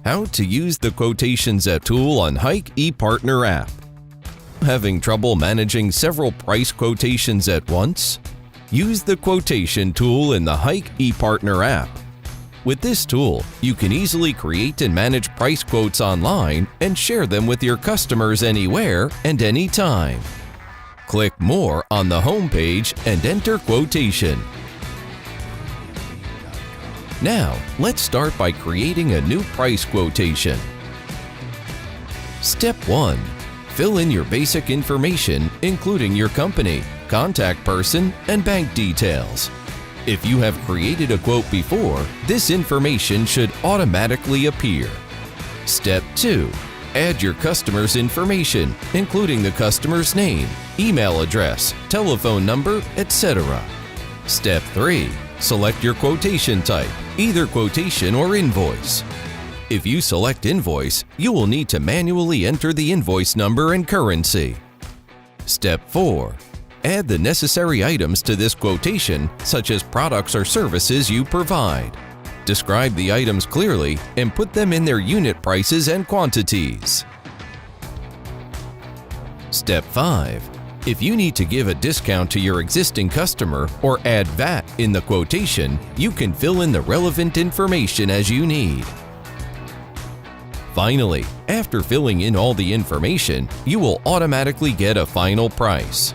How to use the Quotations tool on Hike ePartner app. Having trouble managing several price quotations at once? Use the Quotation tool in the Hike ePartner app. With this tool, you can easily create and manage price quotes online and share them with your customers anywhere and anytime. Click More on the home page and enter quotation. Now, let's start by creating a new price quotation. Step 1. Fill in your basic information, including your company, contact person, and bank details. If you have created a quote before, this information should automatically appear. Step 2. Add your customer's information, including the customer's name, email address, telephone number, etc. Step 3. Select your quotation type, either quotation or invoice. If you select invoice, you will need to manually enter the invoice number and currency. Step 4. Add the necessary items to this quotation, such as products or services you provide. Describe the items clearly and put them in their unit prices and quantities. Step 5. If you need to give a discount to your existing customer or add VAT in the quotation, you can fill in the relevant information as you need. Finally, after filling in all the information, you will automatically get a final price.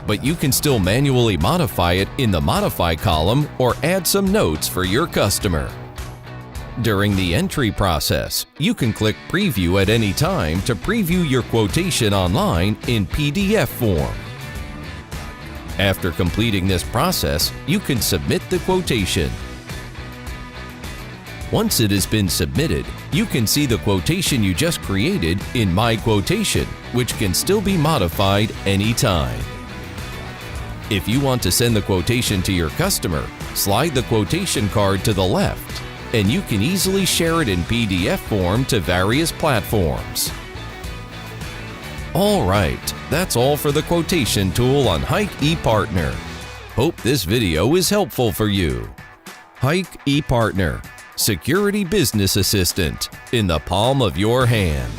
But you can still manually modify it in the Modify column or add some notes for your customer. During the entry process, you can click Preview at any time to preview your quotation online in PDF form. After completing this process, you can submit the quotation. Once it has been submitted, you can see the quotation you just created in My Quotation, which can still be modified anytime. If you want to send the quotation to your customer, slide the quotation card to the left, and you can easily share it in PDF form to various platforms. Alright, that's all for the Quotation tool on Hike ePartner. Hope this video is helpful for you. Hike ePartner, Security Business Assistant, in the palm of your hand.